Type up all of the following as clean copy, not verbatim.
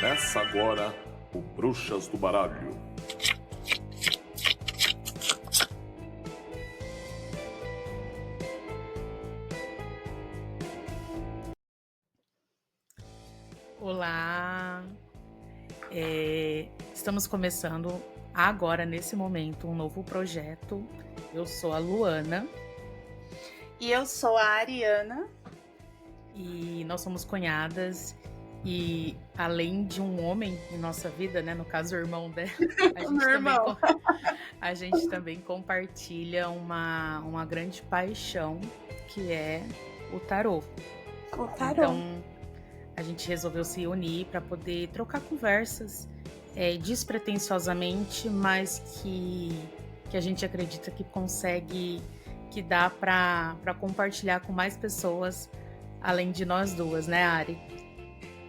Começa agora o Bruxas do Baralho. Olá! Estamos começando agora, nesse momento, um novo projeto. Eu sou a Luana. E eu sou a Ariana. E nós somos cunhadas. E além de um homem em nossa vida, né, no caso o irmão dela, a gente também compartilha uma grande paixão, que é o tarô. O tarô. Então, a gente resolveu se unir para poder trocar conversas despretensiosamente, mas que a gente acredita que consegue, que dá para compartilhar com mais pessoas, além de nós duas, né, Ari?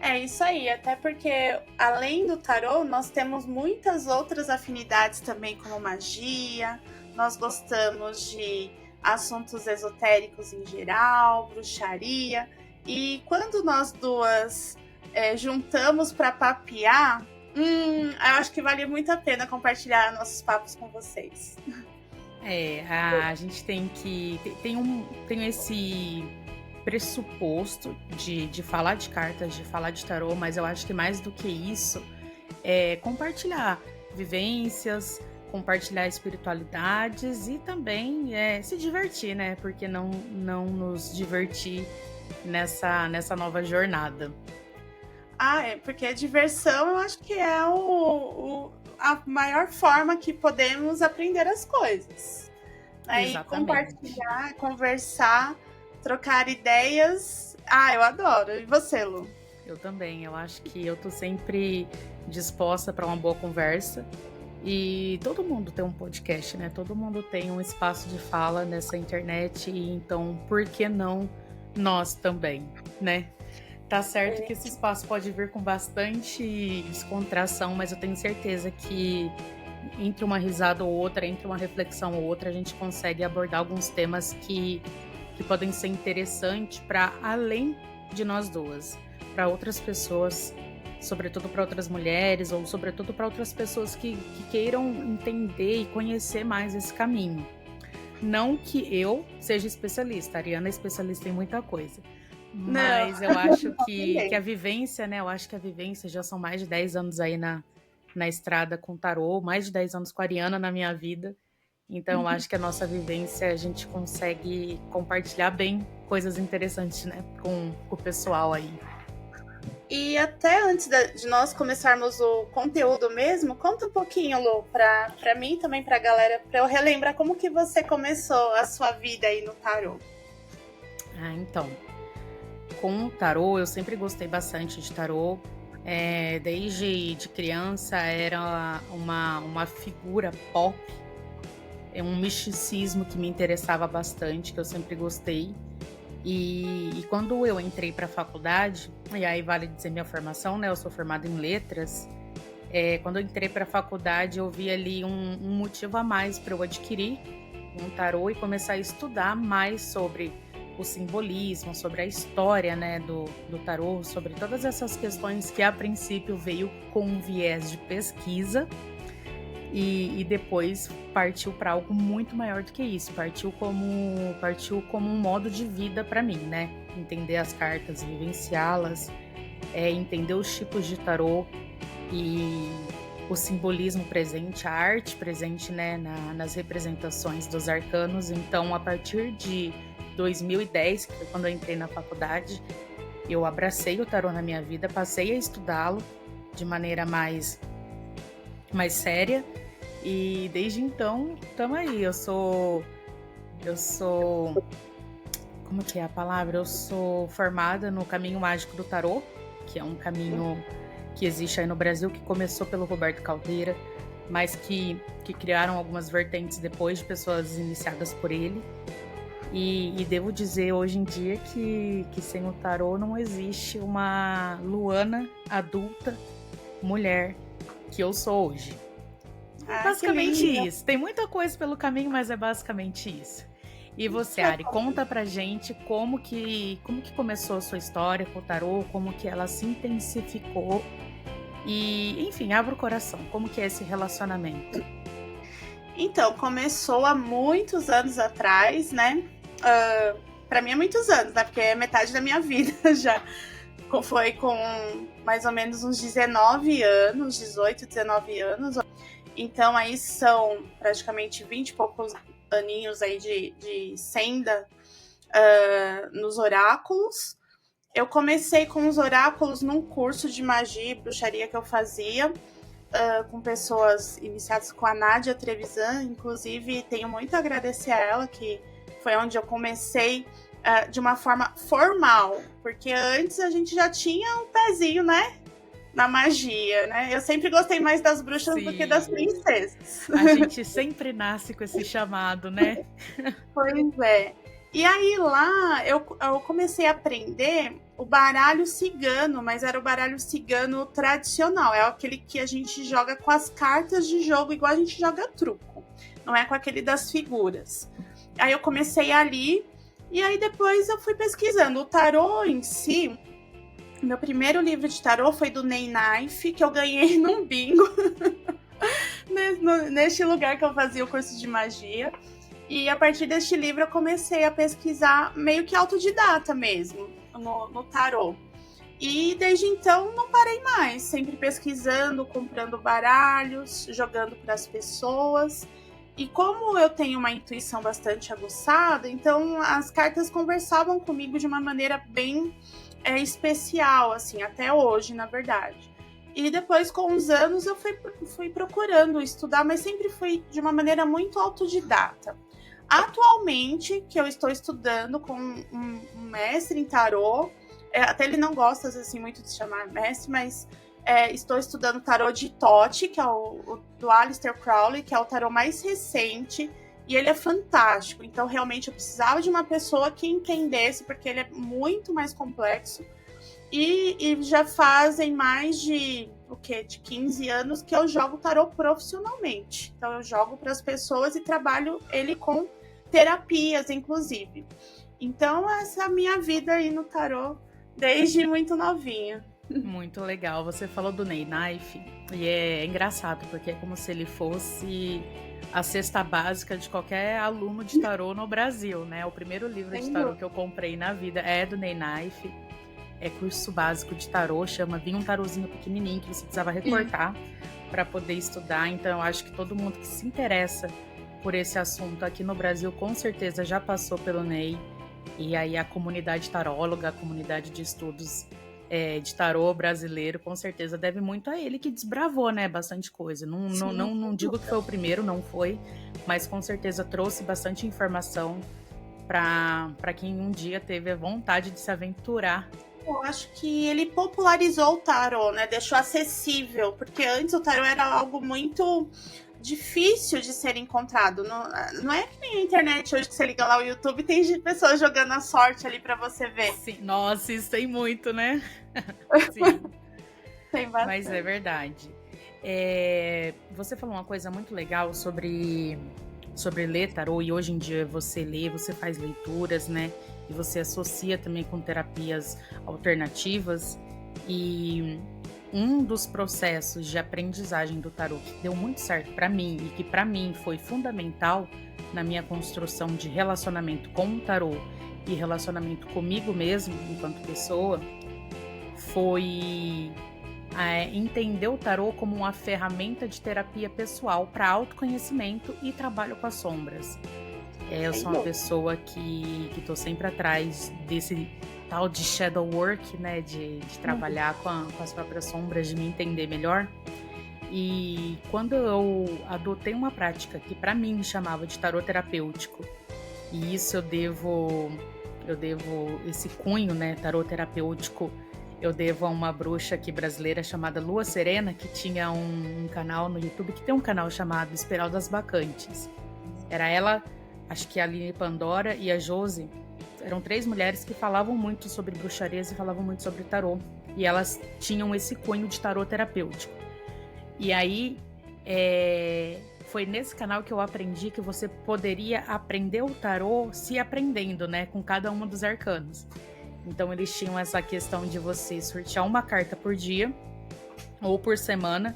É isso aí, até porque além do tarô, nós temos muitas outras afinidades também, como magia, nós gostamos de assuntos esotéricos em geral, bruxaria, e quando nós duas juntamos para papear, eu acho que vale muito a pena compartilhar nossos papos com vocês. A gente tem esse pressuposto de falar de cartas, de falar de tarô, mas eu acho que mais do que isso é compartilhar vivências, compartilhar espiritualidades e também se divertir, né? Porque não nos divertir nessa nova jornada. Porque a diversão eu acho que é a maior forma que podemos aprender as coisas. E compartilhar, conversar, trocar ideias. Eu adoro. E você, Lu? Eu também. Eu acho que eu tô sempre disposta para uma boa conversa. E todo mundo tem um podcast, né? Todo mundo tem um espaço de fala nessa internet. E então, por que não nós também, né? Tá certo que esse espaço pode vir com bastante descontração, mas eu tenho certeza que entre uma risada ou outra, entre uma reflexão ou outra, a gente consegue abordar alguns temas que podem ser interessantes para além de nós duas, para outras pessoas, sobretudo para outras mulheres ou sobretudo para outras pessoas que queiram entender e conhecer mais esse caminho. Não que eu seja especialista, a Ariana é especialista em muita coisa, mas eu acho que a vivência, né? Eu acho que a vivência já são mais de 10 anos aí na estrada com tarô, mais de 10 anos com a Ariana na minha vida. Então, eu acho que a nossa vivência, a gente consegue compartilhar bem coisas interessantes, né, com o pessoal aí. E até antes de nós começarmos o conteúdo mesmo, conta um pouquinho, Lu, pra mim e também pra galera, pra eu relembrar como que você começou a sua vida aí no tarô. Então, com o tarô, eu sempre gostei bastante de tarô. Desde de criança, era uma figura pop, um misticismo que me interessava bastante, que eu sempre gostei. E quando eu entrei para a faculdade, e aí vale dizer minha formação, né? Eu sou formada em letras. Quando eu entrei para a faculdade, eu vi ali um motivo a mais para eu adquirir um tarô e começar a estudar mais sobre o simbolismo, sobre a história, né, do tarô, sobre todas essas questões que a princípio veio com um viés de pesquisa. E depois partiu para algo muito maior do que isso. Partiu como um modo de vida para mim, né? Entender as cartas, vivenciá-las, entender os tipos de tarô e o simbolismo presente, a arte presente, né, nas representações dos arcanos. Então, a partir de 2010, que foi quando eu entrei na faculdade, eu abracei o tarô na minha vida, passei a estudá-lo de maneira mais séria. E desde então, estamos aí. Eu sou... Como que é a palavra? Eu sou formada no Caminho Mágico do Tarô, que é um caminho que existe aí no Brasil, que começou pelo Roberto Caldeira, mas que criaram algumas vertentes depois de pessoas iniciadas por ele. E devo dizer hoje em dia que sem o tarô não existe uma Luana adulta, mulher, que eu sou hoje. Basicamente isso. Tem muita coisa pelo caminho, mas é basicamente isso. E você, Ari, conta pra gente como que começou a sua história com o tarô, como que ela se intensificou E, enfim, abra o coração. Como que é esse relacionamento? Então, começou há muitos anos atrás, né? Pra mim é muitos anos, né? Porque é metade da minha vida já. Foi com mais ou menos uns 19 anos, 18, 19 anos. Então, aí são praticamente 20 e poucos aninhos aí de senda nos oráculos. Eu comecei com os oráculos num curso de magia e bruxaria que eu fazia com pessoas iniciadas com a Nádia Trevisan. Inclusive, tenho muito a agradecer a ela, que foi onde eu comecei de uma forma formal, porque antes a gente já tinha um pezinho, né, na magia, né? Eu sempre gostei mais das bruxas Sim. do que das princesas. A gente sempre nasce com esse chamado, né? Pois é. E aí lá eu comecei a aprender o baralho cigano, mas era o baralho cigano tradicional. É aquele que a gente joga com as cartas de jogo, igual a gente joga truco. Não é com aquele das figuras. Aí eu comecei ali, e aí depois eu fui pesquisando. O tarô em si, meu primeiro livro de tarô foi do Ney Knife, que eu ganhei num bingo. Neste lugar que eu fazia o curso de magia. E a partir deste livro eu comecei a pesquisar meio que autodidata mesmo, no tarô. E desde então não parei mais, sempre pesquisando, comprando baralhos, jogando para as pessoas. E como eu tenho uma intuição bastante aguçada, então as cartas conversavam comigo de uma maneira bem especial, assim, até hoje, na verdade. E depois, com os anos, eu fui procurando estudar, mas sempre fui de uma maneira muito autodidata. Atualmente, que eu estou estudando com um mestre em tarô, até ele não gosta assim, muito de chamar mestre, mas estou estudando tarô de Thoth, que é o do Aleister Crowley, que é o tarô mais recente, e ele é fantástico. Então, realmente, eu precisava de uma pessoa que entendesse, porque ele é muito mais complexo. E já fazem mais de 15 anos que eu jogo tarô profissionalmente. Então, eu jogo para as pessoas e trabalho ele com terapias, inclusive. Então, essa é a minha vida aí no tarô desde muito novinha. Muito legal. Você falou do Ney Knife e é engraçado, porque é como se ele fosse a cesta básica de qualquer aluno de tarô no Brasil, né? O primeiro livro de tarô que eu comprei na vida é do Ney Knife. É curso básico de tarô, vinha um tarozinho pequenininho que você precisava recortar para poder estudar. Então, eu acho que todo mundo que se interessa por esse assunto aqui no Brasil, com certeza já passou pelo Ney. E aí a comunidade taróloga, a comunidade de estudos de tarô brasileiro, com certeza deve muito a ele, que desbravou, né, bastante coisa. Não digo que foi o primeiro, não foi, mas com certeza trouxe bastante informação para quem um dia teve a vontade de se aventurar. Eu acho que ele popularizou o tarô, né? Deixou acessível, porque antes o tarô era algo muito difícil de ser encontrado. Não é que nem a internet hoje, que você liga lá o YouTube, tem pessoas jogando a sorte ali pra você ver. Sim, nossa, isso tem muito, né? Sim. Tem bastante. Mas é verdade. Você falou uma coisa muito legal sobre ler tarô, e hoje em dia você lê, você faz leituras, né? E você associa também com terapias alternativas. E um dos processos de aprendizagem do tarô que deu muito certo para mim e que para mim foi fundamental na minha construção de relacionamento com o tarô e relacionamento comigo mesmo enquanto pessoa foi entender o tarô como uma ferramenta de terapia pessoal para autoconhecimento e trabalho com as sombras. Eu sou uma pessoa que tô sempre atrás desse tal de shadow work, né, de trabalhar com as próprias sombras, de me entender melhor. E quando eu adotei uma prática que para mim me chamava de tarô terapêutico, e isso eu devo esse cunho, né, tarô terapêutico, eu devo a uma bruxa aqui brasileira chamada Lua Serena, que tinha um canal no YouTube, que tem um canal chamado Espiral das Bacantes. Era ela, acho que a Aline Pandora e a Josi, eram 3 mulheres que falavam muito sobre bruxarias e falavam muito sobre tarô. E elas tinham esse cunho de tarô terapêutico. E aí, foi nesse canal que eu aprendi que você poderia aprender o tarô se aprendendo, né, com cada um dos arcanos. Então, eles tinham essa questão de você sortear uma carta por dia. ou por semana,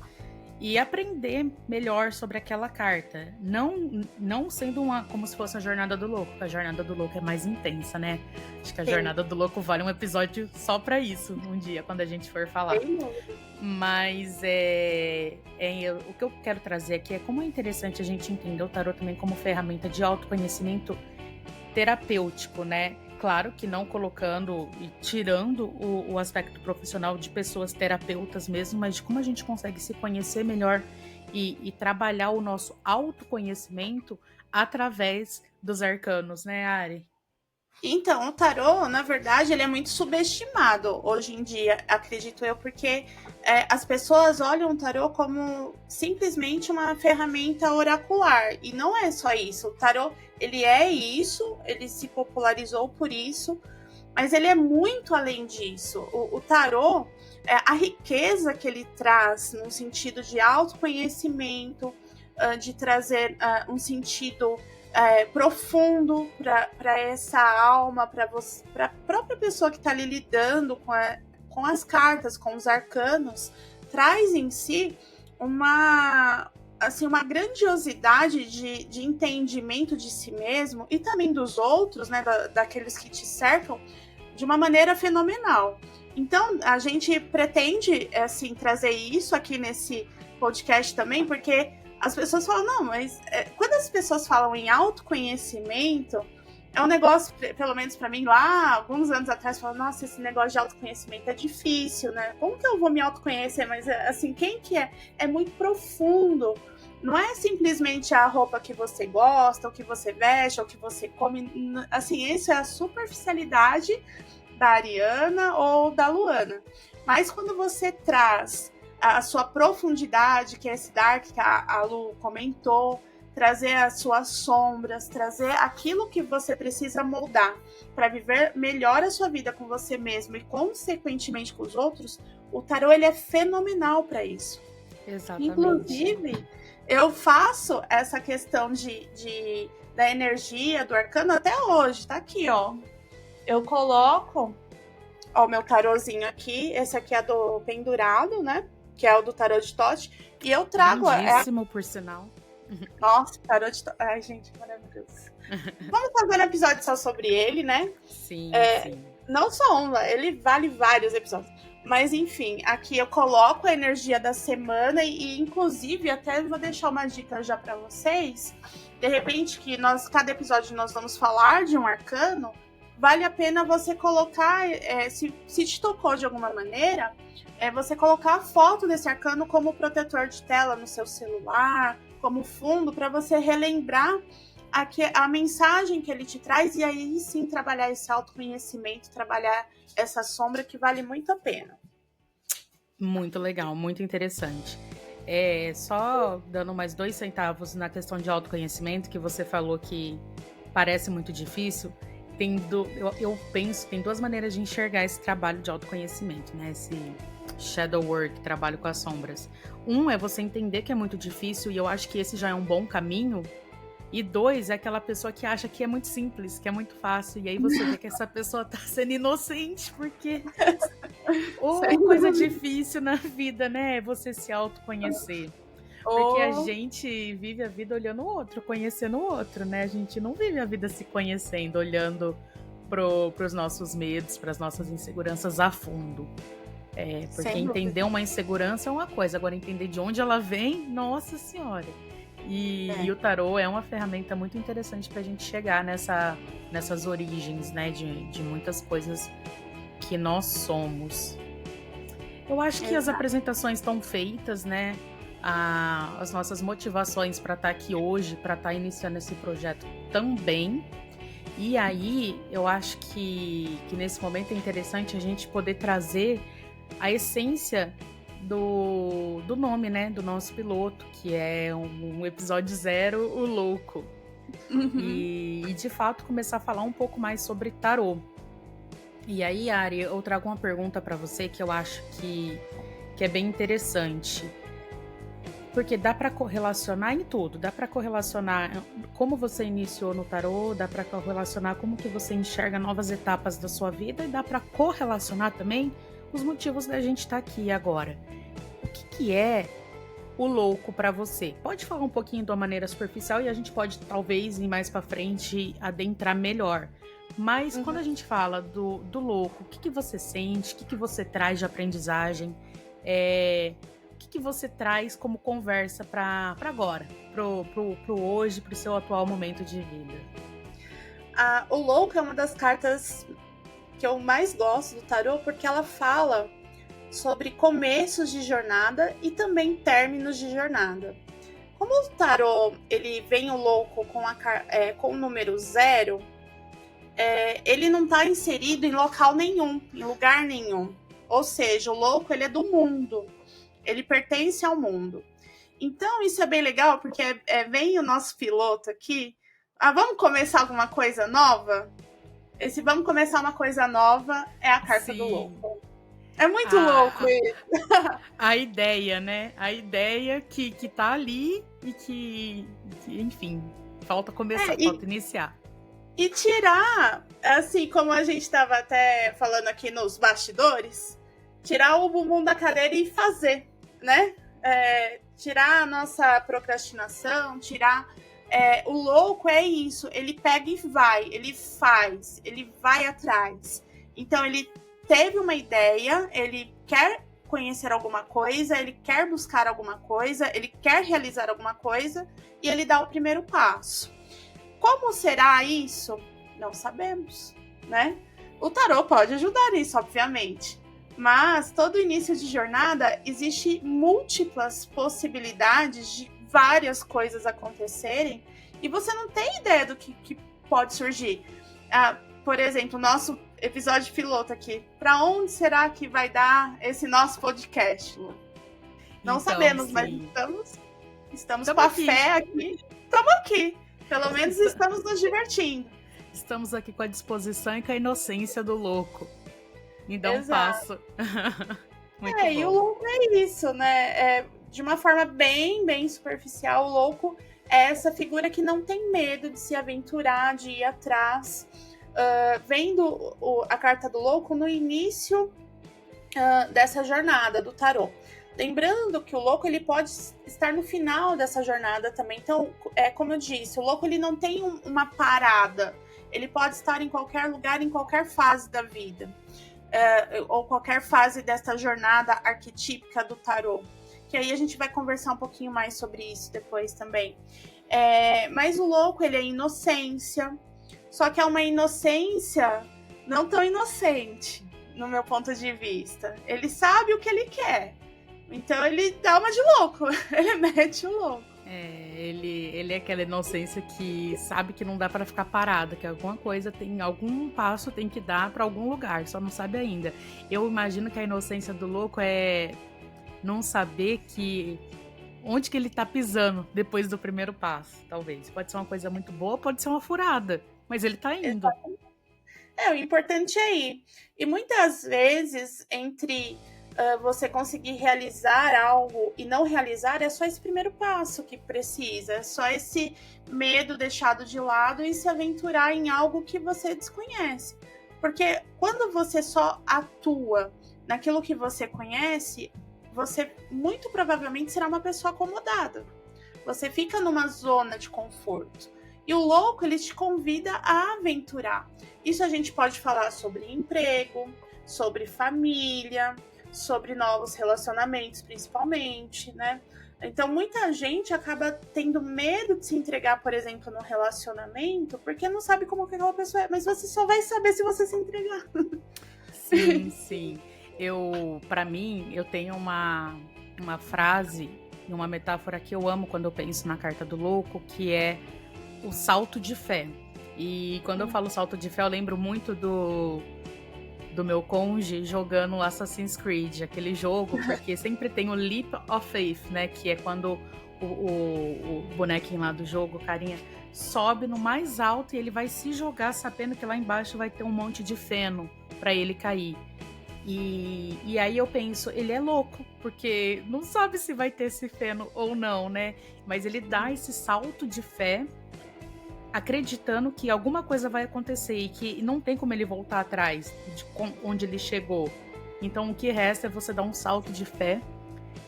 e aprender melhor sobre aquela carta. Não sendo como se fosse a Jornada do Louco, porque a Jornada do Louco é mais intensa, né? Acho que a Jornada do Louco vale um episódio só pra isso, um dia, quando a gente for falar. Mas o que eu quero trazer aqui é como é interessante a gente entender o tarô também como ferramenta de autoconhecimento terapêutico, né? Claro que não colocando e tirando o aspecto profissional de pessoas terapeutas mesmo, mas de como a gente consegue se conhecer melhor e trabalhar o nosso autoconhecimento através dos arcanos, né, Ari? Então, o tarô, na verdade, ele é muito subestimado hoje em dia, acredito eu, porque as pessoas olham o tarô como simplesmente uma ferramenta oracular. E não é só isso. O tarô, ele é isso, ele se popularizou por isso, mas ele é muito além disso. O tarô, a riqueza que ele traz no sentido de autoconhecimento, de trazer um sentido profundo para essa alma, para a própria pessoa que está ali lidando com as cartas, com os arcanos, traz em si uma grandiosidade de entendimento de si mesmo e também dos outros, né, daqueles que te cercam, de uma maneira fenomenal. Então, a gente pretende assim, trazer isso aqui nesse podcast também, porque as pessoas falam, não, mas quando as pessoas falam em autoconhecimento, é um negócio, pelo menos pra mim, lá, alguns anos atrás, falam, nossa, esse negócio de autoconhecimento é difícil, né? Como que eu vou me autoconhecer? Mas, assim, quem que é? É muito profundo. Não é simplesmente a roupa que você gosta, o que você veste, o que você come. Assim, isso é a superficialidade da Ariana ou da Luana. Mas quando você traz a sua profundidade, que é esse dark que a Lu comentou, trazer as suas sombras, trazer aquilo que você precisa moldar para viver melhor a sua vida com você mesmo e, consequentemente, com os outros, o tarô ele é fenomenal para isso. Exatamente. Inclusive, eu faço essa questão da energia, do arcano até hoje, tá aqui, ó. Eu coloco o meu tarozinho aqui, esse aqui é do pendurado, né? Que é o do tarô de Tote. E eu trago... Lindíssimo, por sinal. Nossa, tarô de Tote. Ai, gente, maravilhoso. Vamos fazer um episódio só sobre ele, né? Sim, sim. Não só um, ele vale vários episódios. Mas, enfim, aqui eu coloco a energia da semana e inclusive, até vou deixar uma dica já pra vocês. De repente, que cada episódio nós vamos falar de um arcano, vale a pena você colocar, se te tocou de alguma maneira... você colocar a foto desse arcano como protetor de tela no seu celular, como fundo, para você relembrar a mensagem que ele te traz e aí sim trabalhar esse autoconhecimento, trabalhar essa sombra que vale muito a pena. Muito legal, muito interessante. Só dando mais 2 centavos na questão de autoconhecimento, que você falou que parece muito difícil, eu penso, tem 2 maneiras de enxergar esse trabalho de autoconhecimento, né? Esse shadow work, trabalho com as sombras. Um é você entender que é muito difícil, e eu acho que esse já é um bom caminho. E 2 é aquela pessoa que acha que é muito simples, que é muito fácil, e aí você vê que essa pessoa tá sendo inocente, porque coisa difícil na vida, né? É você se autoconhecer. Porque a gente vive a vida olhando o outro, conhecendo o outro, né? A gente não vive a vida se conhecendo, olhando pros nossos medos, pras nossas inseguranças a fundo. Porque entender uma insegurança é uma coisa, agora entender de onde ela vem, nossa senhora. E o tarô é uma ferramenta muito interessante pra gente chegar nessas origens, né? De muitas coisas que nós somos. Eu acho que as apresentações estão feitas, né? As nossas motivações para estar aqui hoje, para estar iniciando esse projeto também. E aí, eu acho que nesse momento é interessante a gente poder trazer a essência do nome, né? Do nosso piloto, que é um episódio 0, o louco. Uhum. E de fato começar a falar um pouco mais sobre tarô. E aí, Ari, eu trago uma pergunta para você que eu acho que é bem interessante. Porque dá para correlacionar em tudo, dá para correlacionar como você iniciou no tarô, dá para correlacionar como que você enxerga novas etapas da sua vida e dá para correlacionar também os motivos da gente estar aqui agora. O que é o louco para você? Pode falar um pouquinho de uma maneira superficial e a gente pode, talvez, ir mais para frente, adentrar melhor. Mas quando a gente fala do louco, o que você sente? O que você traz de aprendizagem? O que você traz como conversa para agora? Pro hoje, pro seu atual momento de vida? O louco é uma das cartas que eu mais gosto do tarô, porque ela fala sobre começos de jornada e também términos de jornada. Como o tarô ele vem o louco com o número 0, ele não está inserido em local nenhum, em lugar nenhum. Ou seja, o louco ele é do mundo, ele pertence ao mundo. Então isso é bem legal, porque vem o nosso piloto aqui. Vamos começar alguma coisa nova? Esse vamos começar uma coisa nova é a carta do louco. É muito louco isso. A ideia, né? A ideia que tá ali e que enfim, falta começar, falta iniciar. E tirar, assim, como a gente estava até falando aqui nos bastidores, tirar o bumbum da cadeira e fazer, né? Tirar a nossa procrastinação, tirar... o louco é isso, ele pega e vai, ele faz, ele vai atrás. Então, ele teve uma ideia, ele quer conhecer alguma coisa, ele quer buscar alguma coisa, ele quer realizar alguma coisa e ele dá o primeiro passo. Como será isso? Não sabemos, né? O tarô pode ajudar isso, obviamente. Mas todo início de jornada existe múltiplas possibilidades de várias coisas acontecerem e você não tem ideia do que pode surgir. Por exemplo, nosso episódio piloto aqui. Para onde será que vai dar esse nosso podcast, Lu? Não sabemos, sim. Mas estamos com a fé aqui. Estamos aqui. Pelo menos estamos nos divertindo. Estamos aqui com a disposição e com a inocência do louco. Me dá um passo. Muito bom. E o louco é isso, né? De uma forma bem, bem superficial, o louco é essa figura que não tem medo de se aventurar, de ir atrás. Vendo a carta do louco no início dessa jornada do tarô. Lembrando que o louco ele pode estar no final dessa jornada também. Então, como eu disse, o louco ele não tem uma parada. Ele pode estar em qualquer lugar, em qualquer fase da vida. Ou qualquer fase dessa jornada arquetípica do tarô. Que aí a gente vai conversar um pouquinho mais sobre isso depois também. Mas o louco ele é inocência. Só que é uma inocência não tão inocente, no meu ponto de vista. Ele sabe o que ele quer. Então ele dá uma de louco. Ele mete o louco. Ele é aquela inocência que sabe que não dá para ficar parada, que algum passo tem que dar para algum lugar, só não sabe ainda. Eu imagino que a inocência do louco é não saber onde que ele tá pisando depois do primeiro passo, talvez. Pode ser uma coisa muito boa, pode ser uma furada, mas ele tá indo. O importante é ir. E muitas vezes, entre você conseguir realizar algo e não realizar, é só esse primeiro passo que precisa. É só esse medo deixado de lado e se aventurar em algo que você desconhece. Porque quando você só atua naquilo que você conhece, você muito provavelmente será uma pessoa acomodada. Você fica numa zona de conforto. E o louco, ele te convida a aventurar. Isso a gente pode falar sobre emprego, sobre família, sobre novos relacionamentos, principalmente, né? Então, muita gente acaba tendo medo de se entregar, por exemplo, no relacionamento, porque não sabe como que aquela pessoa é. Mas você só vai saber se você se entregar. Sim, sim. Pra mim, eu tenho uma frase, uma metáfora que eu amo quando eu penso na carta do louco, que é o salto de fé. E quando eu falo salto de fé, eu lembro muito do meu cônjuge jogando Assassin's Creed, aquele jogo, porque sempre tem o Leap of Faith, né? Que é quando o bonequinho lá do jogo, o carinha, sobe no mais alto e ele vai se jogar sabendo que lá embaixo vai ter um monte de feno para ele cair. E aí eu penso, ele é louco, porque não sabe se vai ter esse feno ou não, né? Mas ele dá esse salto de fé, acreditando que alguma coisa vai acontecer e que não tem como ele voltar atrás de onde ele chegou. Então o que resta é você dar um salto de fé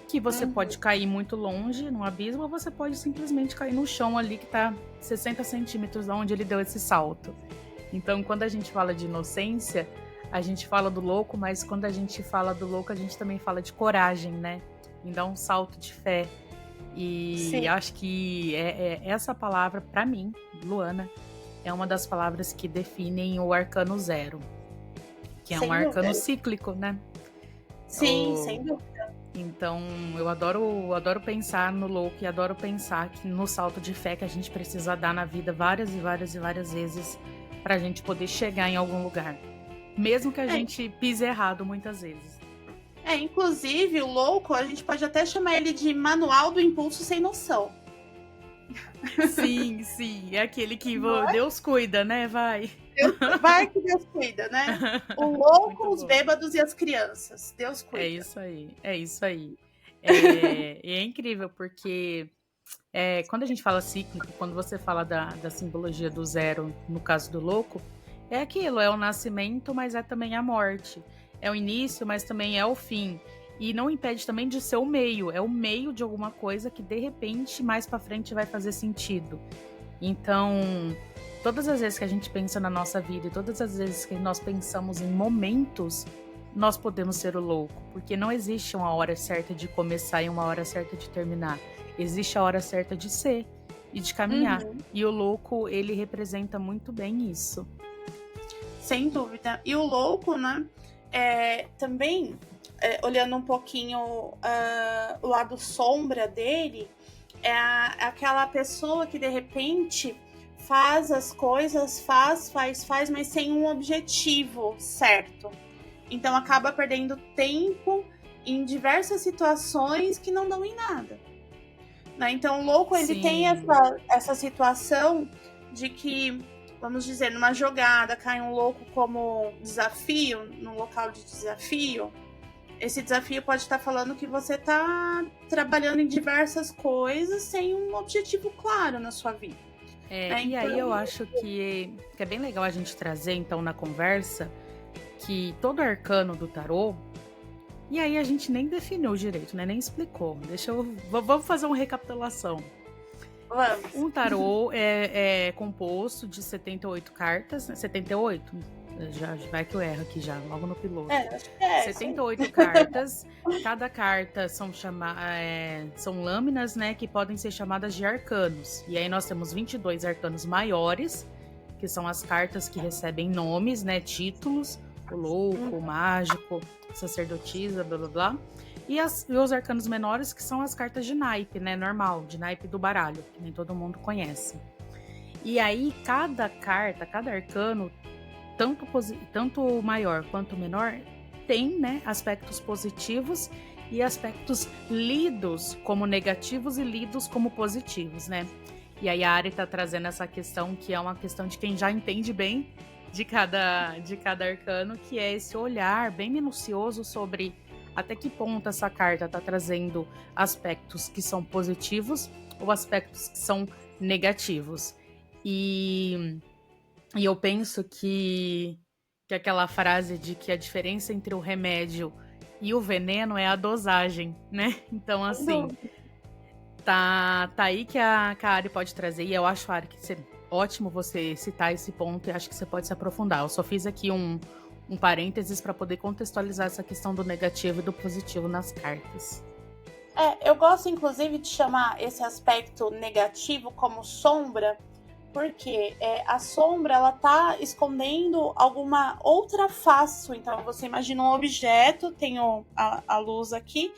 que você pode cair muito longe, num abismo, ou você pode simplesmente cair no chão ali que tá 60 centímetros de onde ele deu esse salto. Então, quando a gente fala de inocência, a gente fala do louco, mas quando a gente fala do louco, a gente também fala de coragem, né? Em dar um salto de fé. E Sim. acho que essa palavra, pra mim, Luana, é uma das palavras que definem o arcano 0. Que é Sem um arcano dúvida. cíclico, né? Sim, O- sem dúvida. Então, eu adoro pensar no louco e adoro pensar que no salto de fé que a gente precisa dar na vida várias e várias e várias vezes pra gente poder chegar em algum lugar. Mesmo que a gente pise errado muitas vezes. Inclusive, o louco, a gente pode até chamar ele de manual do impulso sem noção. Sim, sim. É aquele que Não é? Deus cuida, né? Vai. Vai que Deus cuida, né? O Muito louco, os bom. bêbados e as crianças. Deus cuida. É isso aí. É isso aí. E é incrível, porque quando a gente fala cíclico, quando você fala da simbologia do 0, no caso do louco, é aquilo, é o nascimento, mas é também a morte. É o início, mas também é o fim. E não impede também de ser o meio. É o meio de alguma coisa que, de repente, mais pra frente vai fazer sentido. Então, todas as vezes que a gente pensa na nossa vida e todas as vezes que nós pensamos em momentos, nós podemos ser o louco. Porque não existe uma hora certa de começar e uma hora certa de terminar. Existe a hora certa de ser e de caminhar. E o louco, ele representa muito bem isso. Sem dúvida. E o louco, né? Também, olhando um pouquinho o lado sombra dele, é aquela pessoa que de repente faz as coisas, faz, mas sem um objetivo certo. Então acaba perdendo tempo em diversas situações que não dão em nada. Né? Então o louco, ele Sim. tem essa situação de que, vamos dizer, numa jogada cai um louco como desafio, num local de desafio. Esse desafio pode estar falando que você está trabalhando em diversas coisas sem um objetivo claro na sua vida. E aí eu acho que é bem legal a gente trazer, então, na conversa, que todo arcano do tarô, e aí a gente nem definiu direito, né? Nem explicou. Vamos fazer uma recapitulação. Vamos. Um tarô é composto de 78 cartas, né? 78? Já vai que eu erro aqui já, logo no piloto. Acho que é. 78 cartas. Cada carta são lâminas, né, que podem ser chamadas de arcanos. E aí nós temos 22 arcanos maiores, que são as cartas que recebem nomes, né, títulos, o louco, o mágico, sacerdotisa, blá blá blá. E os arcanos menores, que são as cartas de naipe, né, normal, de naipe do baralho, que nem todo mundo conhece. E aí cada carta, cada arcano, tanto maior quanto menor, tem, né, aspectos positivos e aspectos lidos como negativos e lidos como positivos, né? E aí a Ari tá trazendo essa questão, que é uma questão de quem já entende bem de cada arcano, que é esse olhar bem minucioso sobre até que ponto essa carta tá trazendo aspectos que são positivos ou aspectos que são negativos. E eu penso que aquela frase de que a diferença entre o remédio e o veneno é a dosagem, né? Então, assim, tá aí que a Ari pode trazer. E eu acho, Ari, que ótimo você citar esse ponto e acho que você pode se aprofundar. Eu só fiz aqui um parênteses para poder contextualizar essa questão do negativo e do positivo nas cartas. Eu gosto, inclusive, de chamar esse aspecto negativo como sombra, porque a sombra, ela tá escondendo alguma outra face. Então, você imagina um objeto, tenho a luz aqui.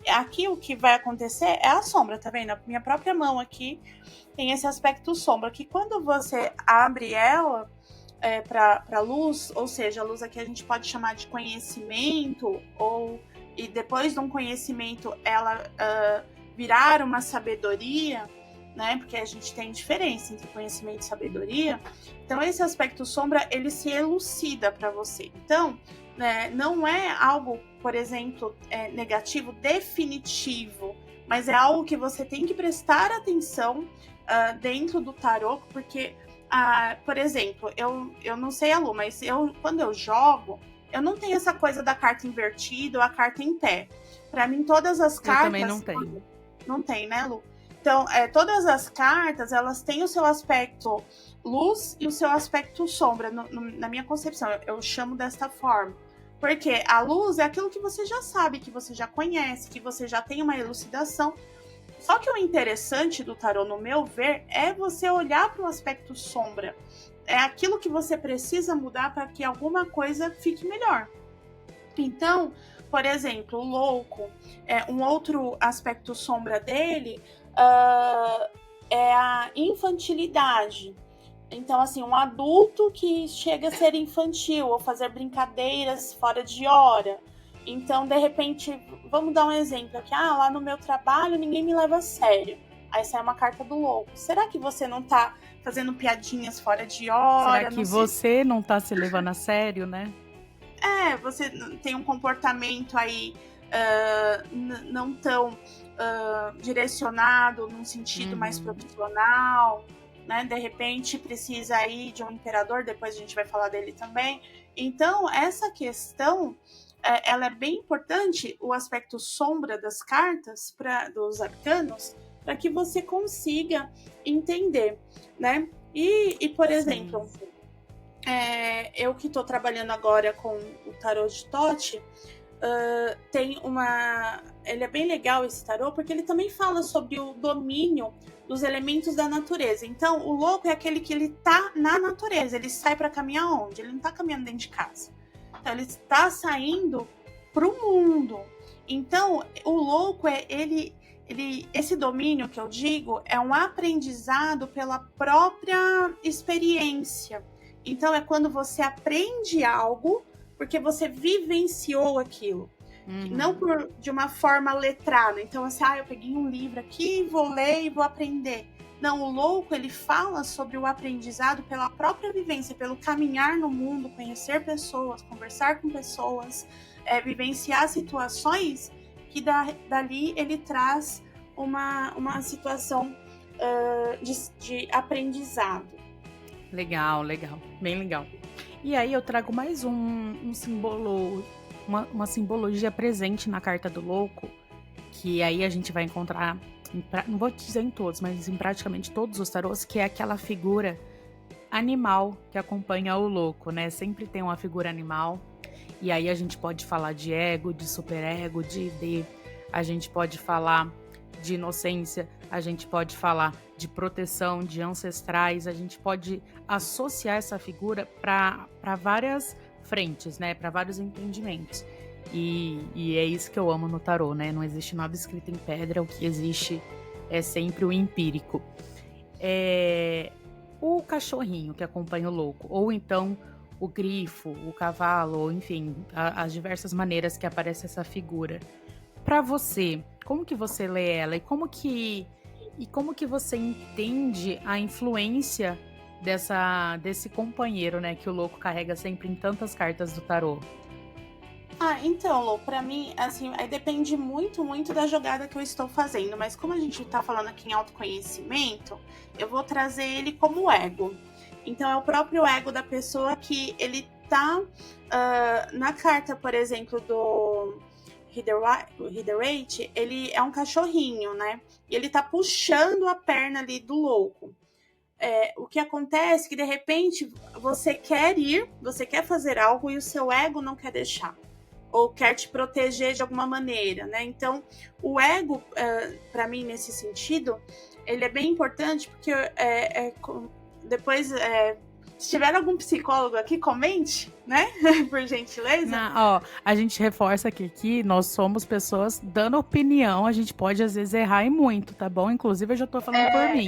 Aqui o que vai acontecer é a sombra, tá vendo? A minha própria mão aqui tem esse aspecto sombra, que quando você abre ela para luz, ou seja, a luz aqui a gente pode chamar de conhecimento, e depois de um conhecimento ela virar uma sabedoria, né? Porque a gente tem diferença entre conhecimento e sabedoria. Então esse aspecto sombra, ele se elucida para você. Então, né, não é algo, por exemplo, negativo definitivo, mas é algo que você tem que prestar atenção dentro do tarô, porque, por exemplo, eu não sei a Lu, mas quando eu jogo, eu não tenho essa coisa da carta invertida ou a carta em pé. Para mim, todas as cartas... Eu também não tenho. Não tem, né, Lu? Então, todas as cartas, elas têm o seu aspecto luz e o seu aspecto sombra, na minha concepção. Eu chamo desta forma. Porque a luz é aquilo que você já sabe, que você já conhece, que você já tem uma elucidação. Só que o interessante do tarô, no meu ver, é você olhar para o aspecto sombra. É aquilo que você precisa mudar para que alguma coisa fique melhor. Então, por exemplo, o louco, um outro aspecto sombra dele é a infantilidade. Então, assim, um adulto que chega a ser infantil ou fazer brincadeiras fora de hora. Então, de repente, vamos dar um exemplo aqui. Lá no meu trabalho ninguém me leva a sério. Aí sai uma carta do louco. Será que você não tá fazendo piadinhas fora de hora? Será que você não tá se levando a sério, né? Você tem um comportamento aí não tão direcionado num sentido mais profissional, né? De repente precisa aí de um imperador, depois a gente vai falar dele também. Então, essa questão, ela é bem importante, o aspecto sombra das cartas, dos arcanos, para que você consiga entender, né? E por exemplo... eu que estou trabalhando agora com o tarô de Thoth, ele é bem legal esse tarô, porque ele também fala sobre o domínio dos elementos da natureza. Então, o louco é aquele que ele tá na natureza, ele sai para caminhar onde? Ele não tá caminhando dentro de casa. Então, ele está saindo pro mundo. Então, o louco esse domínio que eu digo é um aprendizado pela própria experiência. Então, é quando você aprende algo porque você vivenciou aquilo. Não de uma forma letrada. Então, assim, eu peguei um livro aqui, vou ler e vou aprender. Não, o louco, ele fala sobre o aprendizado pela própria vivência, pelo caminhar no mundo, conhecer pessoas, conversar com pessoas, vivenciar situações que dali ele traz uma situação de aprendizado. Legal, bem legal. E aí eu trago mais um símbolo, uma simbologia presente na carta do louco, que aí a gente vai encontrar, não vou dizer em todos, mas em praticamente todos os tarôs, que é aquela figura animal que acompanha o louco, né? Sempre tem uma figura animal, e aí a gente pode falar de ego, de superego, a gente pode falar de inocência, a gente pode falar de proteção, de ancestrais, a gente pode associar essa figura para várias frentes, né? Para vários entendimentos. E é isso que eu amo no tarô, né? Não existe nada escrito em pedra, o que existe é sempre o empírico. O cachorrinho que acompanha o louco, ou então o grifo, o cavalo, ou enfim, as diversas maneiras que aparece essa figura. Para você, como que você lê ela e como que você entende a influência desse companheiro, né, que o louco carrega sempre em tantas cartas do tarô? Então, Lô, pra mim, assim, aí depende muito, muito da jogada que eu estou fazendo, mas como a gente tá falando aqui em autoconhecimento, eu vou trazer ele como ego. Então, é o próprio ego da pessoa que ele tá na carta, por exemplo, do Rider-Waite, ele é um cachorrinho, né? E ele tá puxando a perna ali do louco. O que acontece é que, de repente, você quer fazer algo e o seu ego não quer deixar. Ou quer te proteger de alguma maneira, né? Então, o ego, para mim, nesse sentido, ele é bem importante, porque depois, se tiver algum psicólogo aqui, comente, né? Por gentileza. A gente reforça que nós somos pessoas dando opinião, a gente pode, às vezes, errar e muito, tá bom? Inclusive, eu já tô falando por mim.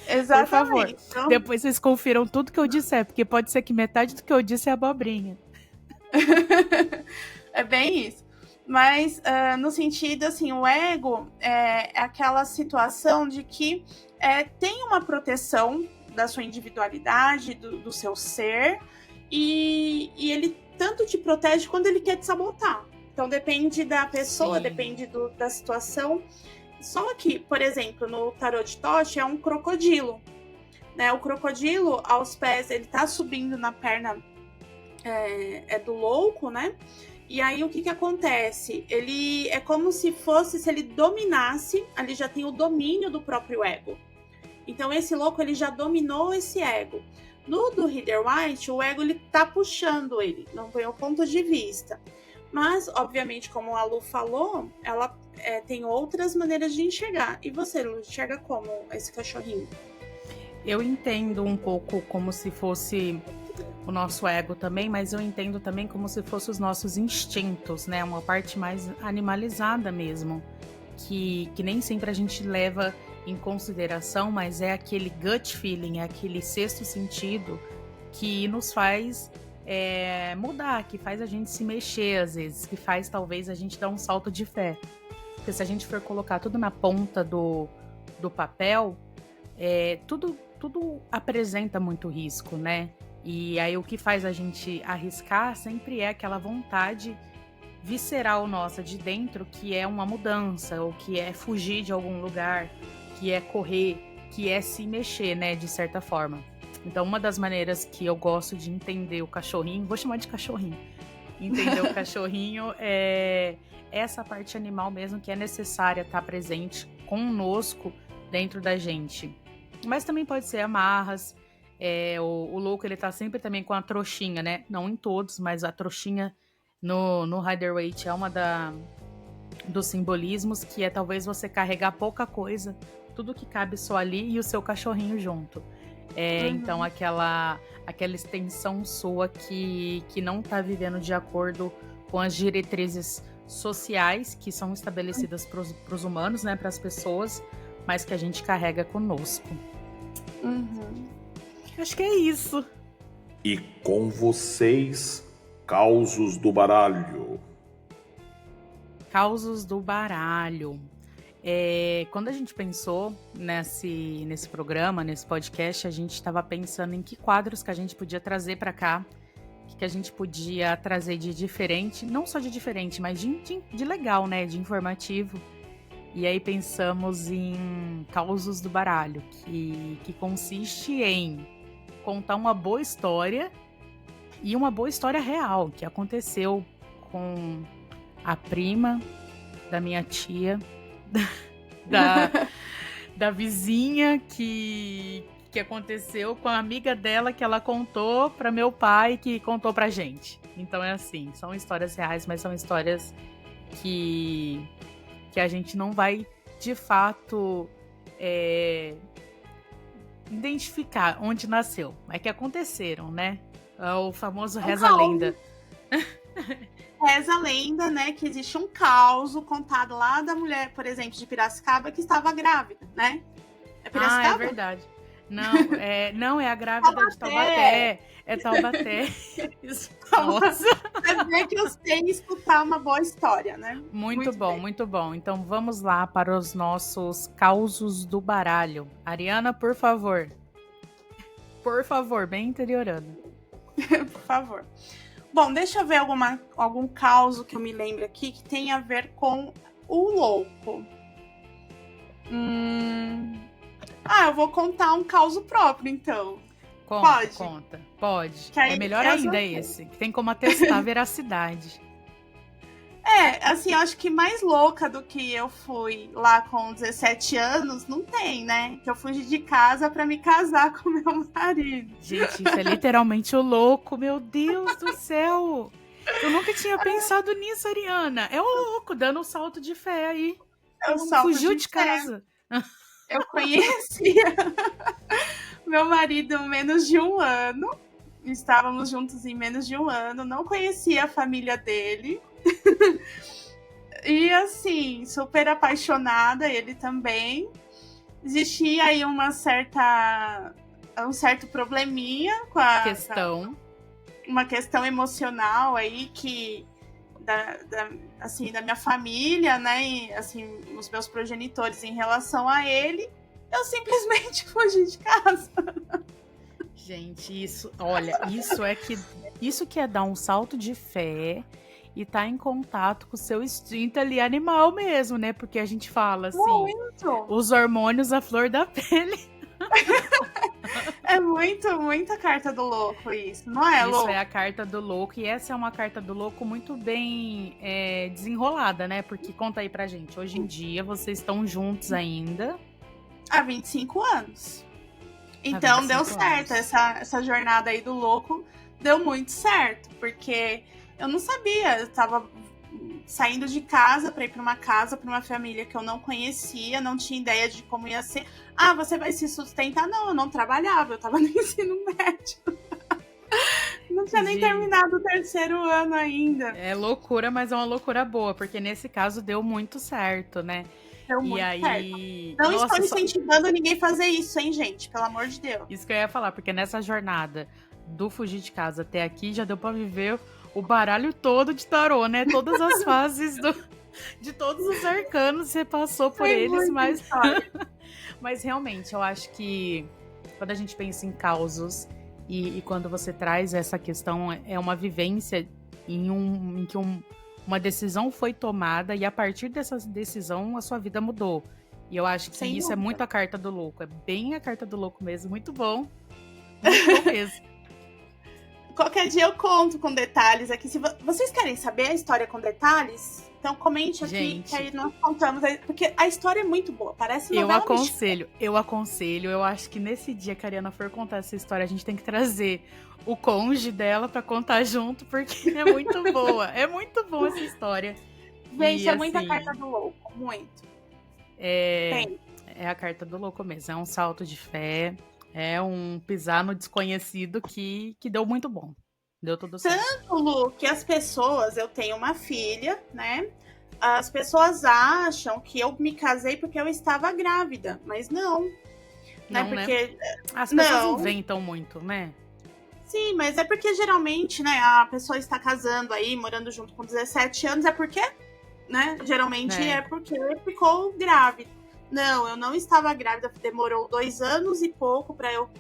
Exatamente. Por favor, então... depois vocês confiram tudo que eu disser, porque pode ser que metade do que eu disse é abobrinha. É bem isso. Mas no sentido, assim, o ego é aquela situação de que tem uma proteção da sua individualidade, do seu ser, e ele tanto te protege quando ele quer te sabotar. Então depende da pessoa, Sim. Depende da situação. Só que, por exemplo, no tarô de Thoth é um crocodilo, né? O crocodilo, aos pés, ele tá subindo na perna do louco, né? E aí o que acontece? Ele é como se ele dominasse, ali já tem o domínio do próprio ego. Então esse louco, ele já dominou esse ego. No do Rider White, o ego, ele tá puxando ele, não foi o ponto de vista. Mas, obviamente, como a Lu falou, ela tem outras maneiras de enxergar. E você, Lu, enxerga como esse cachorrinho? Eu entendo um pouco como se fosse o nosso ego também, mas eu entendo também como se fossem os nossos instintos, né? Uma parte mais animalizada mesmo, que nem sempre a gente leva em consideração, mas é aquele gut feeling, é aquele sexto sentido que nos faz mudar, que faz a gente se mexer às vezes, que faz talvez a gente dar um salto de fé. Porque se a gente for colocar tudo na ponta do papel, tudo apresenta muito risco, né? E aí o que faz a gente arriscar sempre é aquela vontade visceral nossa de dentro, que é uma mudança, ou que é fugir de algum lugar, que é correr, que é se mexer, né, de certa forma. Então uma das maneiras que eu gosto de entender o cachorrinho, vou chamar de cachorrinho, entender o cachorrinho é essa parte animal mesmo que é necessária estar presente conosco dentro da gente. Mas também pode ser amarras. O louco, ele tá sempre também com a trouxinha, né? Não em todos, mas a trouxinha no Rider-Waite é uma dos simbolismos, que é talvez você carregar pouca coisa, tudo que cabe só ali e o seu cachorrinho junto. Então aquela extensão sua que não tá vivendo de acordo com as diretrizes sociais que são estabelecidas para os humanos, né? Para as pessoas, mas que a gente carrega conosco. Acho que é isso. E com vocês, Causos do Baralho. Causos do Baralho. Quando a gente pensou nesse programa, nesse podcast, a gente estava pensando em que quadros que a gente podia trazer para cá, que a gente podia trazer de diferente, não só de diferente, mas de legal, né? De informativo. E aí pensamos em Causos do Baralho, que consiste em contar uma boa história, e uma boa história real, que aconteceu com a prima da minha tia, da vizinha, que aconteceu com a amiga dela, que ela contou para meu pai, que contou pra gente. Então é assim, são histórias reais, mas são histórias que a gente não vai, de fato, identificar onde nasceu, mas que aconteceram, né? O famoso Reza a Lenda. Reza a lenda, né, que existe um caos contado lá da mulher, por exemplo, de Piracicaba, que estava grávida, né? É Piracicaba? É verdade. Não, é a grávida de Taubaté. É Taubaté. Isso. Nossa. Você vê que eu sei escutar uma boa história, né? Muito bom, bem. Muito bom. Então vamos lá para os nossos causos do baralho. Ariana, por favor. Por favor, bem interiorana. Por favor. Bom, deixa eu ver algum caos que eu me lembro aqui que tem a ver com o louco. Eu vou contar um caos próprio, então. Pode? Pode. É melhor ainda esse, que tem como atestar a veracidade. Assim, eu acho que mais louca do que eu fui lá com 17 anos, não tem, né? Que eu fugi de casa pra me casar com meu marido. Gente, isso é literalmente o louco, meu Deus do céu! Eu nunca tinha pensado nisso, Ariana. É o louco, dando um salto de fé aí. Fugiu de casa. Eu conhecia meu marido menos de um ano. Estávamos juntos em menos de um ano. Não conhecia a família dele. E assim, super apaixonada, ele também. Existia aí um certo probleminha com a questão. Uma questão emocional aí que da minha família, né? E, assim, os meus progenitores em relação a ele, eu simplesmente fugi de casa. Gente, isso que é dar um salto de fé e tá em contato com o seu instinto ali animal mesmo, né? Porque a gente fala assim, muito. Os hormônios à flor da pele. É muita carta do louco isso, não é, Isso louco? é a carta do louco, e essa é uma carta do louco muito bem desenrolada, né? Porque conta aí pra gente, hoje em dia vocês estão juntos ainda. Há 25 anos. Então 25 deu certo, anos. essa jornada aí do louco deu muito certo, porque eu não sabia, eu tava saindo de casa para ir para uma casa, para uma família que eu não conhecia, não tinha ideia de como ia ser. Ah, você vai se sustentar? Não, eu não trabalhava, eu tava no ensino médio. Não tinha nem Gente. terminado o 3º ano ainda. É loucura, mas é uma loucura boa, porque nesse caso deu muito certo, né? Deu E muito aí. certo. Não Nossa, estou incentivando ninguém a fazer isso, hein, gente? Pelo amor de Deus. Isso que eu ia falar, porque nessa jornada do fugir de casa até aqui já deu pra viver o baralho todo de tarô, né? Todas as fases de todos os arcanos você passou por Tem eles, muita mas história. mas realmente eu acho que quando a gente pensa em causos e quando você traz essa questão, é uma vivência em que uma decisão foi tomada e a partir dessa decisão a sua vida mudou. E eu acho que Sem isso é dúvida. muito a carta do louco. É bem a carta do louco mesmo. Muito bom. Muito bom mesmo. Qualquer dia eu conto com detalhes aqui. Se vocês querem saber a história com detalhes, então comente aqui, Gente. que aí nós contamos. Porque a história é muito boa, parece novela Eu aconselho. Eu acho que nesse dia que a Ariana for contar essa história, a gente tem que trazer o cônjuge dela pra contar junto, porque é muito boa. É muito boa essa história. Gente, E, é muita assim, carta do louco, muito. É, Tem. é a carta do louco mesmo. É um salto de fé. É um pisar no desconhecido que deu muito bom. Deu tudo certo. Lu, que as pessoas, eu tenho uma filha, né? As pessoas acham que eu me casei porque eu estava grávida, mas não. Né? Não, né? Porque As pessoas não. inventam muito, né? Sim, mas é porque geralmente, né, a pessoa está casando aí, morando junto com 17 anos, é porque, né? Geralmente é porque ficou grávida. Não, eu não estava grávida, demorou 2 anos e pouco pra eu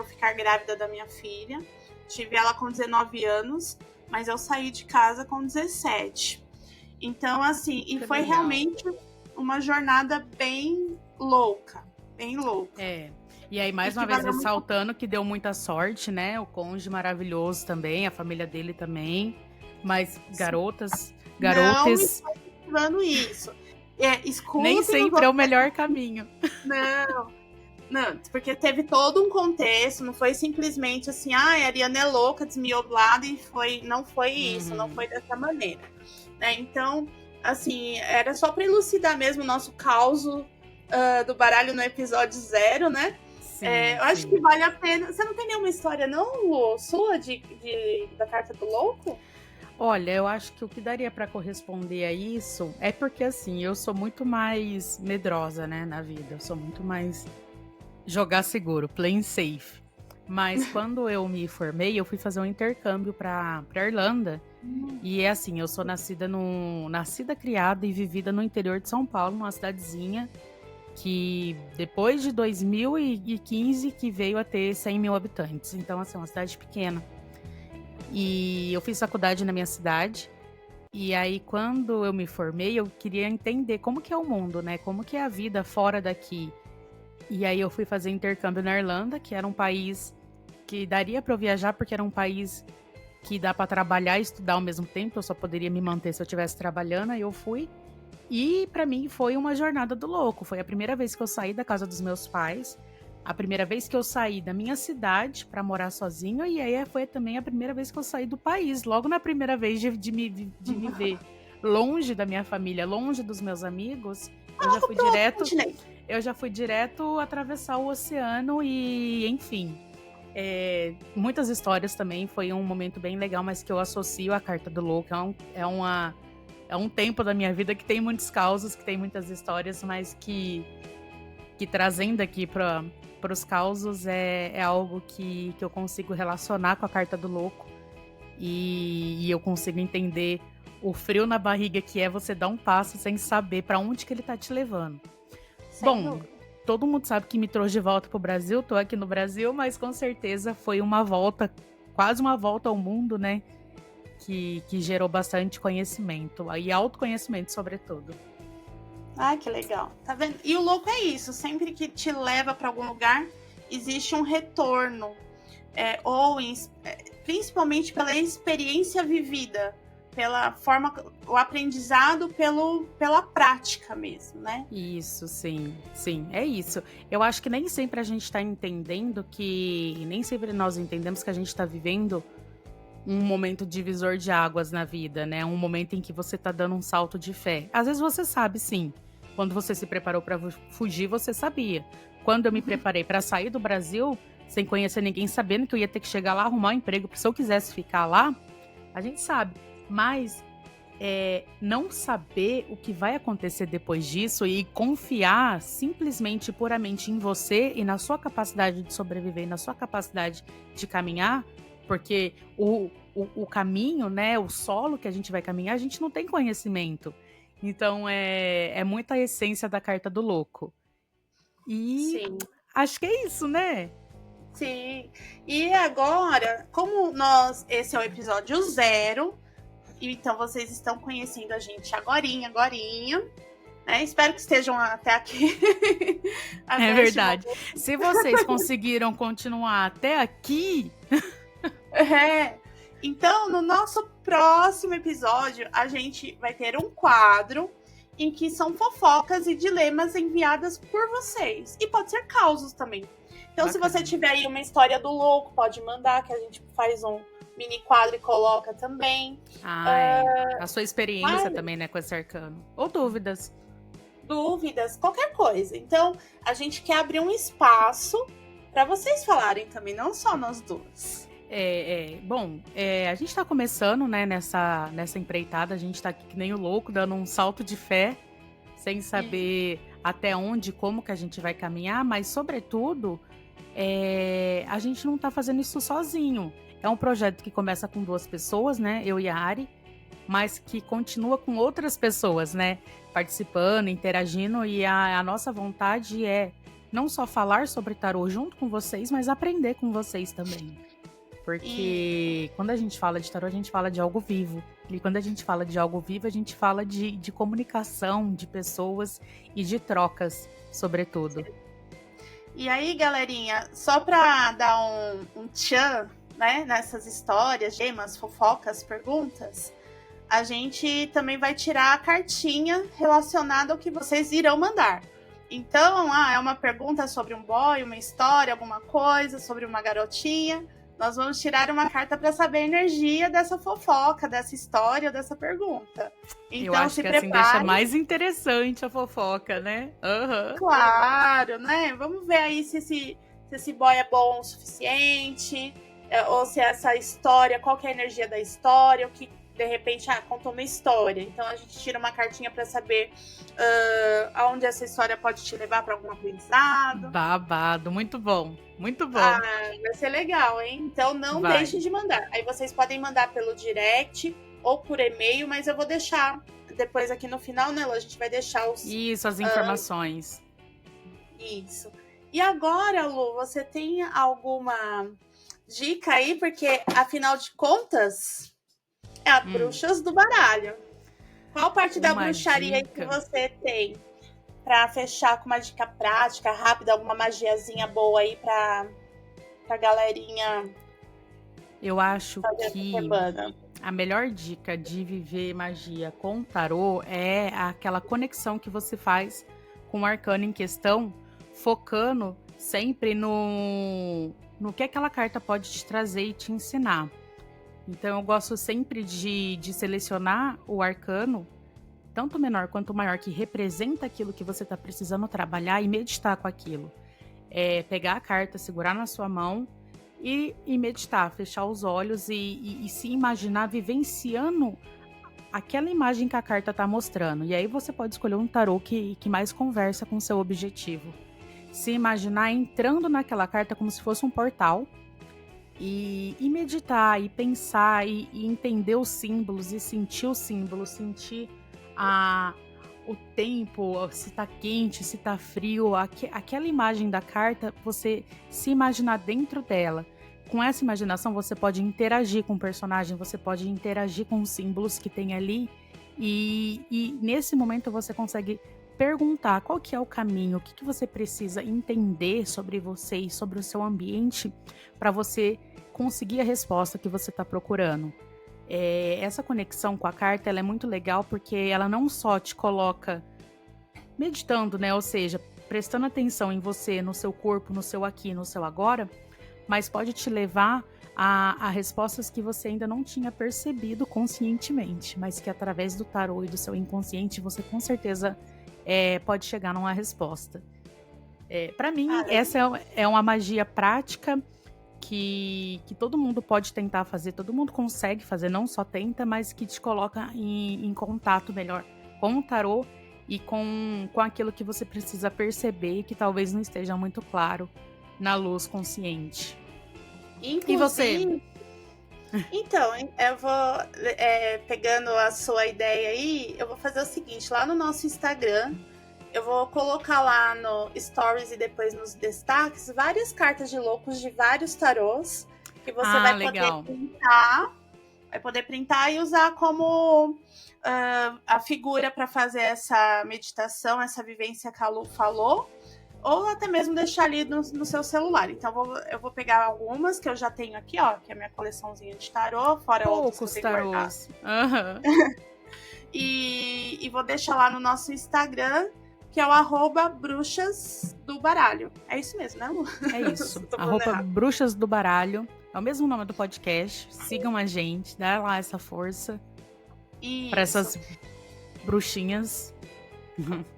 ficar grávida da minha filha. Tive ela com 19 anos, mas eu saí de casa com 17. Então, assim, e Que foi legal. realmente uma jornada bem louca, bem louca. É. E aí, mais E uma que vez, valeu muito- ressaltando que deu muita sorte, né? O cônjuge maravilhoso também, a família dele também. Mas garotas, Não garotes, estou incentivando isso. Escutem nem os sempre é o melhor caminho. Não, porque teve todo um contexto, não foi simplesmente assim, a Ariana é louca, desmiolada e não foi isso, não foi dessa maneira. Né? Então, assim, era só para elucidar mesmo o nosso caos do baralho no episódio 0, né? Sim, eu acho sim. que vale a pena. Você não tem nenhuma história, não, Lu, sua da carta do louco? Olha, eu acho que o que daria pra corresponder a isso é porque, assim, eu sou muito mais medrosa, né, na vida. Eu sou muito mais jogar seguro, playing safe. Mas quando eu me formei, eu fui fazer um intercâmbio pra Irlanda. E é assim, eu sou nascida, criada e vivida no interior de São Paulo, numa cidadezinha que depois de 2015 que veio a ter 100 mil habitantes. Então, assim, uma cidade pequena. E eu fiz faculdade na minha cidade. E aí, quando eu me formei, eu queria entender como que é o mundo, né? Como que é a vida fora daqui. E aí eu fui fazer intercâmbio na Irlanda, que era um país que daria para eu viajar, porque era um país que dá para trabalhar e estudar ao mesmo tempo. Eu só poderia me manter se eu estivesse trabalhando. Aí eu fui. E para mim foi uma jornada do louco. Foi a primeira vez que eu saí da casa dos meus pais. A primeira vez que eu saí da minha cidade para morar sozinha. E aí foi também a primeira vez que eu saí do país. Logo na primeira vez de me ver longe da minha família, longe dos meus amigos, eu já fui direto atravessar o oceano e, enfim, muitas histórias também. Foi um momento bem legal, mas que eu associo à carta do louco. É um tempo da minha vida que tem muitos causos, que tem muitas histórias, mas que trazendo aqui para os causos é algo que eu consigo relacionar com a carta do louco e eu consigo entender o frio na barriga que é você dar um passo sem saber para onde que ele tá te levando. Bom, todo mundo sabe que me trouxe de volta pro Brasil, tô aqui no Brasil, mas com certeza foi uma volta, quase uma volta ao mundo, né? Que gerou bastante conhecimento, e autoconhecimento, sobretudo. Ai, que legal. Tá vendo? E o louco é isso, sempre que te leva pra algum lugar, existe um retorno, principalmente pela experiência vivida, pela forma, o aprendizado pela prática mesmo, né? Isso, sim, é isso. Eu acho que nem sempre a gente está entendendo nem sempre nós entendemos que a gente está vivendo um momento divisor de águas na vida, né? Um momento em que você tá dando um salto de fé. Às vezes você sabe, sim. Quando você se preparou para fugir, você sabia. Quando eu me preparei para sair do Brasil, sem conhecer ninguém, sabendo que eu ia ter que chegar lá, arrumar um emprego, porque se eu quisesse ficar lá, a gente sabe. Mas não saber o que vai acontecer depois disso e confiar simplesmente e puramente em você e na sua capacidade de sobreviver, na sua capacidade de caminhar, porque o caminho, né, o solo que a gente vai caminhar, a gente não tem conhecimento. Então, é muita essência da carta do louco. E Sim. acho que é isso, né? Sim. E agora, como esse é o episódio 0, então vocês estão conhecendo a gente agorinha. Né? Espero que estejam até aqui. É verdade. Se vocês conseguiram continuar até aqui... Então, no nosso próximo episódio, a gente vai ter um quadro em que são fofocas e dilemas enviadas por vocês. E pode ser causos também. Então, bacana. Se você tiver aí uma história do louco, pode mandar, que a gente faz um mini quadro e coloca também. A sua experiência também, né, com esse arcano. Ou dúvidas. Dúvidas, qualquer coisa. Então, a gente quer abrir um espaço para vocês falarem também, não só nós duas. Bom, a gente tá começando, né, nessa empreitada, a gente tá aqui que nem o louco, dando um salto de fé, sem saber até onde, como que a gente vai caminhar, mas, sobretudo, a gente não tá fazendo isso sozinho. É um projeto que começa com 2 pessoas, né, eu e a Ari, mas que continua com outras pessoas, né, participando, interagindo, e a nossa vontade é não só falar sobre tarô junto com vocês, mas aprender com vocês também. Porque quando a gente fala de tarô, a gente fala de algo vivo. E quando a gente fala de algo vivo, a gente fala de comunicação, de pessoas e de trocas, sobretudo. E aí, galerinha, só pra dar um tchan, né, nessas histórias, gemas, fofocas, perguntas, a gente também vai tirar a cartinha relacionada ao que vocês irão mandar. Então, é uma pergunta sobre um boy, uma história, alguma coisa, sobre uma garotinha. Nós vamos tirar uma carta para saber a energia dessa fofoca, dessa história, dessa pergunta. Então, eu acho que assim deixa mais interessante a fofoca, né? Uhum. Claro, né? Vamos ver aí se esse boy é bom o suficiente, ou se essa história, qual que é a energia da história, o que de repente contou uma história. Então a gente tira uma cartinha para saber aonde essa história pode te levar para algum aprendizado. Babado, muito bom. Muito bom. Vai ser legal, hein? Então não deixem de mandar. Aí vocês podem mandar pelo direct ou por e-mail, mas eu vou deixar depois aqui no final, né, Lu? A gente vai deixar as informações. Isso. E agora, Lu, você tem alguma dica aí? Porque, afinal de contas, é a Bruxas do Baralho. Qual parte da bruxaria aí que você tem pra fechar com uma dica prática, rápida, alguma magiazinha boa aí pra galerinha? Eu acho que a melhor dica de viver magia com tarô é aquela conexão que você faz com o arcano em questão, focando sempre no que aquela carta pode te trazer e te ensinar. Então eu gosto sempre de selecionar o arcano, tanto menor quanto maior, que representa aquilo que você está precisando trabalhar e meditar com aquilo. Pegar a carta, segurar na sua mão e meditar, fechar os olhos e se imaginar vivenciando aquela imagem que a carta está mostrando. E aí você pode escolher um tarô que mais conversa com o seu objetivo. Se imaginar entrando naquela carta como se fosse um portal e meditar, e pensar, e entender os símbolos, e sentir os símbolos, sentir o tempo, se tá quente, se tá frio, aquela imagem da carta, você se imaginar dentro dela. Com essa imaginação você pode interagir com o personagem, você pode interagir com os símbolos que tem ali, e nesse momento você consegue perguntar qual que é o caminho, o que você precisa entender sobre você e sobre o seu ambiente para você conseguir a resposta que você está procurando. Essa conexão com a carta ela é muito legal porque ela não só te coloca meditando, né? Ou seja, prestando atenção em você, no seu corpo, no seu aqui, no seu agora, mas pode te levar a respostas que você ainda não tinha percebido conscientemente, mas que através do tarô e do seu inconsciente você com certeza pode chegar numa resposta. Para mim, essa é uma magia prática que todo mundo pode tentar fazer, todo mundo consegue fazer, não só tenta, mas que te coloca em contato melhor com o tarô e com aquilo que você precisa perceber que talvez não esteja muito claro na luz consciente. Inclusive, e você? Então, eu vou, pegando a sua ideia aí, eu vou fazer o seguinte, lá no nosso Instagram, eu vou colocar lá no Stories e depois nos destaques várias cartas de loucos de vários tarôs que você vai poder printar e usar como a figura para fazer essa meditação, essa vivência que a Lu falou, ou até mesmo deixar ali no seu celular. Então eu vou pegar algumas que eu já tenho aqui, ó, que é a minha coleçãozinha de tarô, fora outros que eu tenho guardado. Uhum. E vou deixar lá no nosso Instagram, que é o @bruxasdobaralho. É isso mesmo, né, Lu? É isso. @bruxas do baralho. É o mesmo nome do podcast. Sigam a gente, dá lá essa força para essas bruxinhas.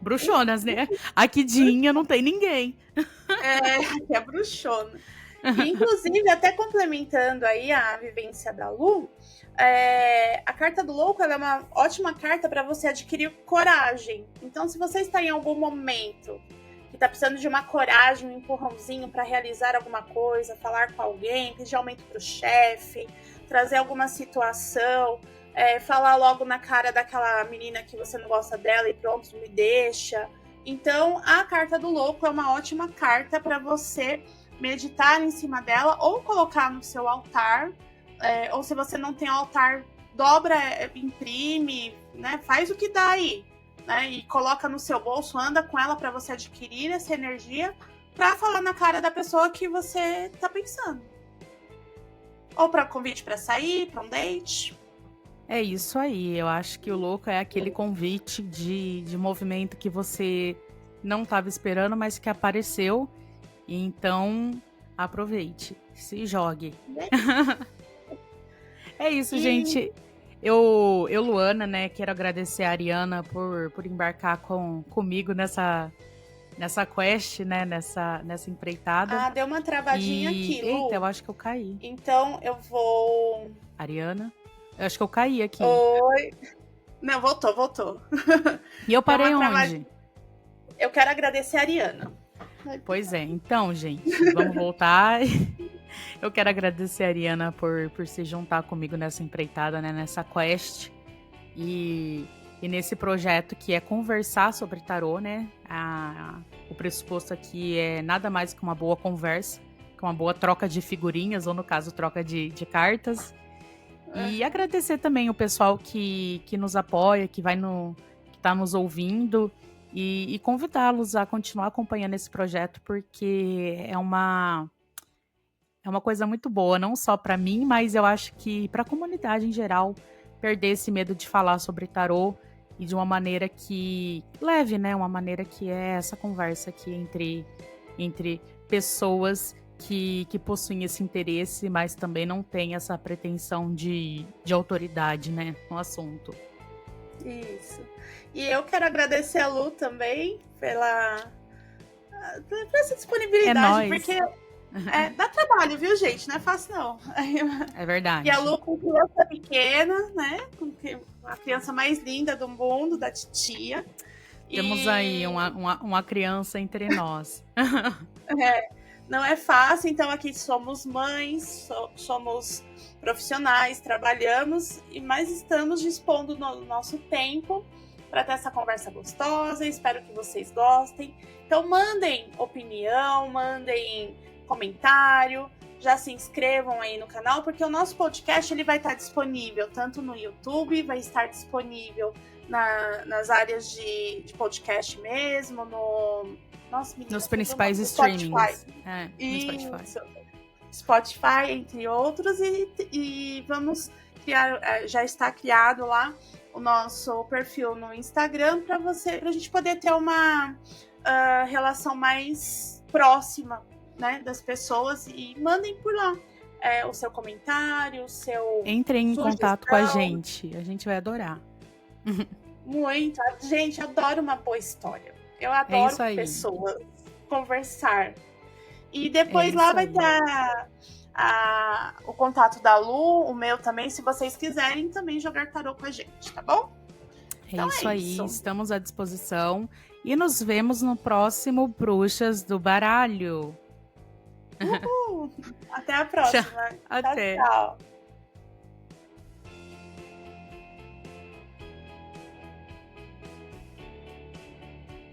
Bruxonas, né? Aqui Dinha não tem ninguém. Aqui é bruxona. E, inclusive, até complementando aí a vivência da Lu, a carta do louco ela é uma ótima carta para você adquirir coragem. Então, se você está em algum momento que está precisando de uma coragem, um empurrãozinho para realizar alguma coisa, falar com alguém, pedir aumento para o chefe, trazer alguma situação, falar logo na cara daquela menina que você não gosta dela e pronto, me deixa. Então, a carta do louco é uma ótima carta para você meditar em cima dela ou colocar no seu altar, ou se você não tem altar, dobra, imprime, né? Faz o que dá aí, né? E coloca no seu bolso, anda com ela para você adquirir essa energia para falar na cara da pessoa que você tá pensando. Ou para convite para sair, para um date. É isso aí, eu acho que o louco é aquele convite de movimento que você não estava esperando, mas que apareceu. Então, aproveite, se jogue. É isso, gente. Eu, Luana, né, quero agradecer a Ariana por embarcar comigo nessa quest, né, nessa empreitada. Deu uma travadinha aqui, Lu. Eita, eu acho que eu caí. Então, eu vou... Ariana? Eu acho que eu caí aqui. Oi. Não, voltou. E eu parei onde? Eu quero agradecer a Ariana. Pois é, então, gente, vamos voltar. Eu quero agradecer a Ariana por se juntar comigo nessa empreitada, né, nessa quest. E nesse projeto que é conversar sobre tarô, né? O pressuposto aqui é nada mais que uma boa conversa, que uma boa troca de figurinhas, ou no caso, troca de cartas. E agradecer também o pessoal que nos apoia, que tá nos ouvindo, e convidá-los a continuar acompanhando esse projeto, porque é uma coisa muito boa, não só para mim, mas eu acho que para a comunidade em geral, perder esse medo de falar sobre tarô e de uma maneira que leve, né? Uma maneira que é essa conversa aqui entre pessoas que possuem esse interesse, mas também não tem essa pretensão de autoridade, né, no assunto. Isso. E eu quero agradecer a Lu também por essa disponibilidade, porque dá trabalho, viu, gente? Não é fácil, não. É verdade. E a Lu com criança pequena, né? Com a criança mais linda do mundo, da titia. Temos aí uma criança entre nós. Não é fácil, então aqui somos mães, somos profissionais, trabalhamos, mas estamos dispondo do nosso tempo para ter essa conversa gostosa. Espero que vocês gostem. Então mandem opinião, mandem comentário, já se inscrevam aí no canal, porque o nosso podcast ele vai estar disponível tanto no YouTube, vai estar disponível nas áreas de podcast mesmo, nossa, menina, Nos fugiu o principais nome, Spotify. streamings. No Spotify. Isso. Spotify, entre outros, e vamos criar, já está criado lá o nosso perfil no Instagram para a gente poder ter uma relação mais próxima, né, das pessoas, e mandem por lá o seu comentário, o seu Entrem em sugestão. contato com a gente vai adorar. Muito. Gente, eu adoro uma boa história. Eu adoro isso aí. pessoas, conversar. E depois É lá isso vai aí. ter o contato da Lu, o meu também, se vocês quiserem também jogar tarô com a gente, tá bom? Então Isso aí, isso. estamos à disposição. E nos vemos no próximo Bruxas do Baralho. Até a próxima. Até. Tchau.